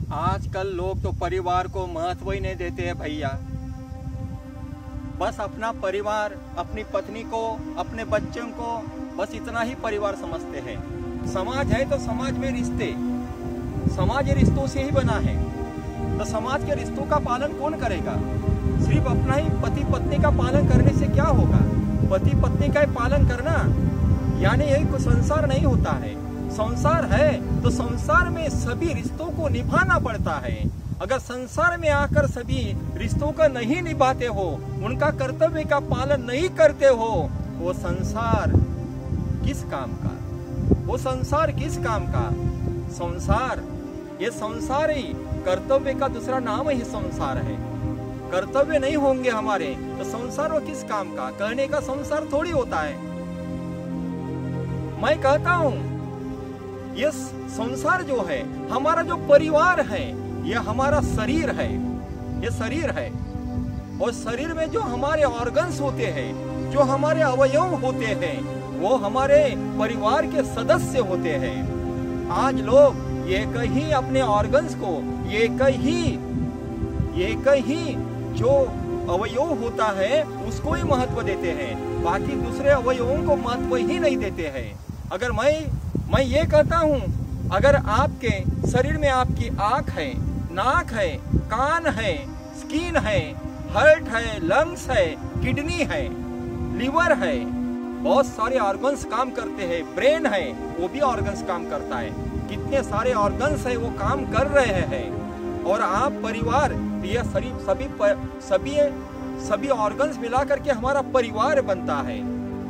आजकल लोग तो परिवार को महत्व ही नहीं देते हैं भैया। बस अपना परिवार, अपनी पत्नी को, अपने बच्चों को, बस इतना ही परिवार समझते हैं। समाज है तो समाज में रिश्ते, समाज रिश्तों से ही बना है, तो समाज के रिश्तों का पालन कौन करेगा? सिर्फ अपना ही पति पत्नी का पालन करने से क्या होगा? पति पत्नी का पालन करना यानी यही कोई संसार नहीं होता है। संसार है तो संसार में सभी रिश्तों को निभाना पड़ता है। अगर संसार में आकर सभी रिश्तों का नहीं निभाते हो, उनका कर्तव्य का पालन नहीं करते हो, वो संसार किस काम का? वो संसार किस काम का? संसार, ये संसार ही कर्तव्य का दूसरा नाम ही संसार है। कर्तव्य नहीं होंगे हमारे तो संसार वो किस काम का? कहने का संसार थोड़ी होता है। मैं कहता हूँ ये संसार जो है, हमारा जो परिवार है, ये हमारा शरीर है, ये शरीर है। और शरीर में जो हमारे ऑर्गन्स होते हैं, जो हमारे अवयव होते हैं, वो हमारे परिवार के सदस्य होते हैं। आज लोग एक ही अपने ऑर्गन्स को, एक ही जो अवयव होता है उसको ही महत्व देते हैं, बाकी दूसरे अवयवों को महत्व ही नहीं देते हैं। अगर मैं ये कहता हूँ, अगर आपके शरीर में आपकी आँख है, नाक है, कान है, स्किन है, हार्ट है, लंग्स है, किडनी है, लिवर है, बहुत सारे ऑर्गन्स काम करते हैं, ब्रेन है वो भी ऑर्गन्स काम करता है, कितने सारे ऑर्गन्स है वो काम कर रहे हैं। और आप परिवार, ये सभी ऑर्गन्स मिला करके हमारा परिवार बनता है।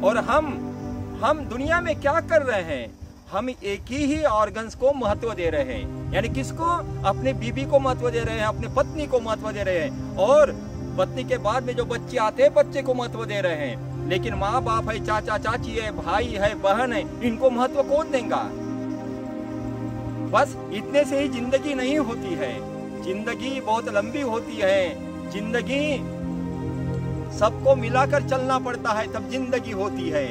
और हम दुनिया में क्या कर रहे हैं? हम एक ही ऑर्गन्स को महत्व दे रहे हैं। यानी किसको? अपने बीबी को महत्व दे रहे हैं, अपने पत्नी को महत्व दे रहे हैं, और पत्नी के बाद में जो बच्चे आते हैं बच्चे को महत्व दे रहे हैं। लेकिन माँ बाप है, चाचा चाची है, भाई है, बहन है, इनको महत्व कौन देगा? बस इतने से ही जिंदगी नहीं होती है। जिंदगी बहुत लंबी होती है। जिंदगी सबको मिलाकर चलना पड़ता है, तब जिंदगी होती है।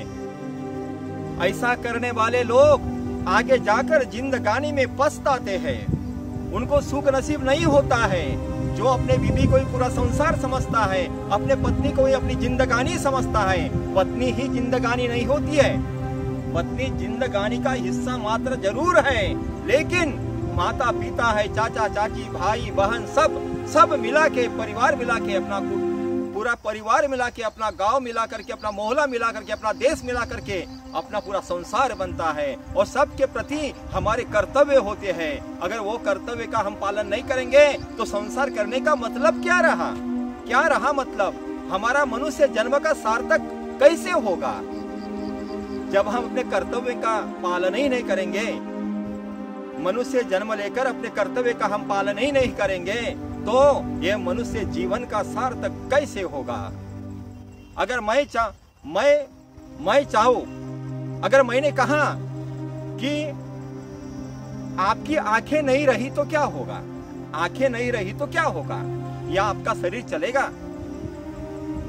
ऐसा करने वाले लोग आगे जाकर जिंदगानी में पछताते हैं। उनको सुख नसीब नहीं होता है। जो अपने बीबी को ही पूरा संसार समझता है, अपने पत्नी को ही अपनी जिंदगानी समझता है, पत्नी ही जिंदगानी नहीं होती है। पत्नी जिंदगानी का हिस्सा मात्र जरूर है, लेकिन माता पिता है, चाचा चाची, भाई बहन, सब मिला के, परिवार मिला के, अपना पूरा परिवार मिला के, अपना गांव मिला करके, अपना मोहल्ला मिला करके, अपना देश मिला करके अपना पूरा संसार बनता है। और सबके प्रति हमारे कर्तव्य होते हैं। अगर वो कर्तव्य का हम पालन नहीं करेंगे तो संसार करने का मतलब क्या रहा? मतलब हमारा मनुष्य जन्म का सार्थक कैसे होगा जब हम अपने कर्तव्य का पालन ही नहीं करेंगे? मनुष्य जन्म लेकर अपने कर्तव्य का हम पालन ही नहीं करेंगे तो ये मनुष्य जीवन का सार्थक कैसे होगा? अगर मैं चाहूं, अगर मैंने कहा कि आपकी आंखें नहीं रही तो क्या होगा? आंखें नहीं रही तो क्या होगा? या आपका शरीर चलेगा?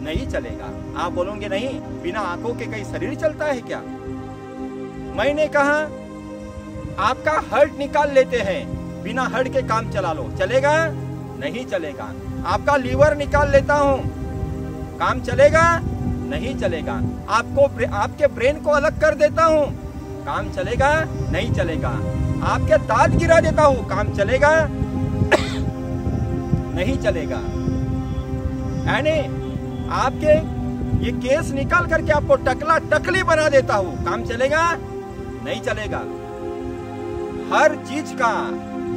नहीं चलेगा। आप बोलोगे नहीं, बिना आंखों के कहीं शरीर चलता है क्या? मैंने कहा आपका हार्ट निकाल लेते हैं, बिना हार्ट के काम चला लो, चलेगा? नहीं चलेगा। आपका लीवर निकाल लेता हूँ, काम चलेगा? नहीं चलेगा। आपके ब्रेन को अलग कर देता हूँ, काम चलेगा? नहीं चलेगा। आपके दांत गिरा देता हूँ, काम चलेगा? नहीं चलेगा। यानी आपके ये केस निकाल करके आपको टकली बना देता हूँ, काम चलेगा? नहीं चलेगा। हर चीज का,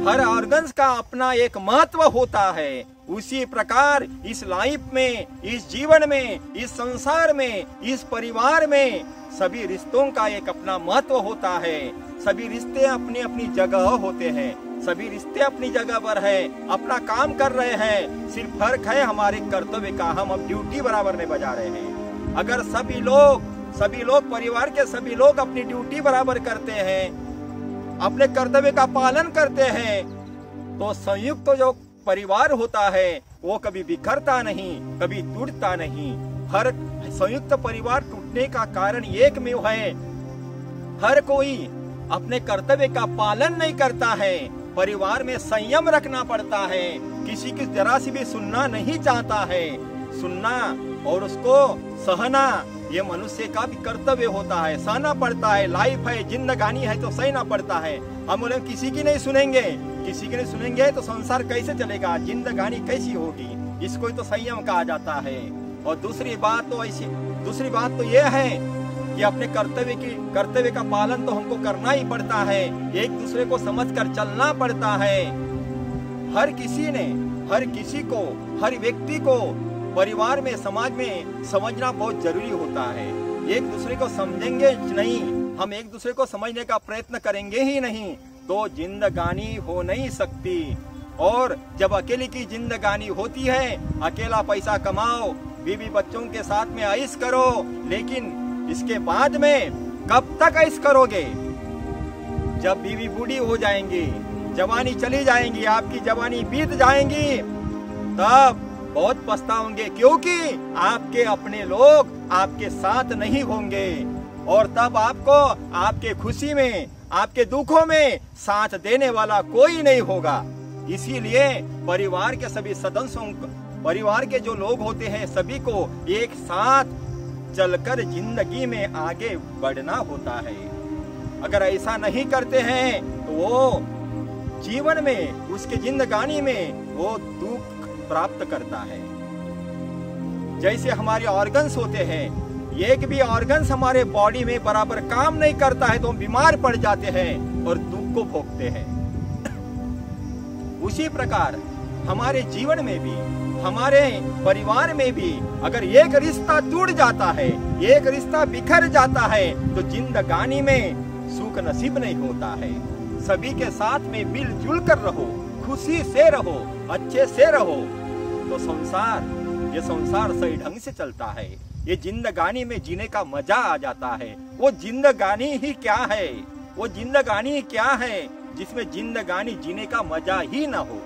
हर ऑर्गन्स का अपना एक महत्व होता है। उसी प्रकार इस लाइफ में, इस जीवन में, इस संसार में, इस परिवार में सभी रिश्तों का एक अपना महत्व होता है। सभी रिश्ते अपनी अपनी जगह होते हैं, सभी रिश्ते अपनी जगह पर है, अपना काम कर रहे हैं। सिर्फ फर्क है हमारे कर्तव्य का, हम अब ड्यूटी बराबर नहीं बजा रहे हैं। अगर सभी लोग परिवार के सभी लोग अपनी ड्यूटी बराबर करते हैं, अपने कर्तव्य का पालन करते हैं, तो संयुक्त जो परिवार होता है वो कभी बिखरता नहीं, कभी टूटता नहीं। हर संयुक्त परिवार टूटने का कारण एकमेव है, हर कोई अपने कर्तव्य का पालन नहीं करता है। परिवार में संयम रखना पड़ता है। किसी की जरा सी भी सुनना नहीं चाहता है। सुनना और उसको सहना ये मनुष्य का भी कर्तव्य होता है, सहना पड़ता है। लाइफ है, जिंदगानी है तो सहना पड़ता है। हम बोले किसी की नहीं सुनेंगे, किसी की नहीं सुनेंगे तो संसार कैसे चलेगा, जिंदगानी कैसी होगी, इसको तो संयम कहा जाता है। और दूसरी बात तो यह है कि अपने कर्तव्य का पालन तो हमको करना ही पड़ता है। एक दूसरे को समझकर चलना पड़ता है। हर किसी को, हर व्यक्ति को परिवार में, समाज में समझना बहुत जरूरी होता है। एक दूसरे को समझेंगे नहीं, हम एक दूसरे को समझने का प्रयत्न करेंगे ही नहीं तो जिंदगानी हो नहीं सकती। और जब अकेले की जिंदगानी होती है, अकेला पैसा कमाओ, बीवी बच्चों के साथ में ऐश करो, लेकिन इसके बाद में कब तक ऐश करोगे? जब बीवी बूढ़ी हो जाएंगी, जवानी चली जाएंगी, आपकी जवानी बीत जाएंगी, तब बहुत पछताओगे, क्योंकि आपके अपने लोग आपके साथ नहीं होंगे। और तब आपको आपके खुशी में, आपके दुखों में साथ देने वाला कोई नहीं होगा। इसीलिए परिवार के सभी सदस्यों, परिवार के जो लोग होते हैं, सभी को एक साथ चलकर जिंदगी में आगे बढ़ना होता है। अगर ऐसा नहीं करते हैं तो वो जीवन में, उसके जिंदगानी में वो दुख प्राप्त करता है। जैसे हमारे ऑर्गन्स होते हैं, एक भी ऑर्गन्स हमारे बॉडी में बराबर काम नहीं करता है तो हम बीमार पड़ जाते हैं और दुख को भोगते हैं। उसी प्रकार हमारे जीवन में भी, हमारे परिवार में भी अगर एक रिश्ता टूट जाता है, एक रिश्ता बिखर जाता है तो जिंदगानी में सुख नसीब नहीं होता है। सभी के साथ में मिलजुल कर रहो, खुशी से रहो, अच्छे से रहो तो ये संसार सही ढंग से चलता है। ये जिंदगानी में जीने का मजा आ जाता है। वो जिंदगानी ही क्या है, वो जिंदगानी क्या है जिसमें जिंदगानी जीने का मजा ही ना हो।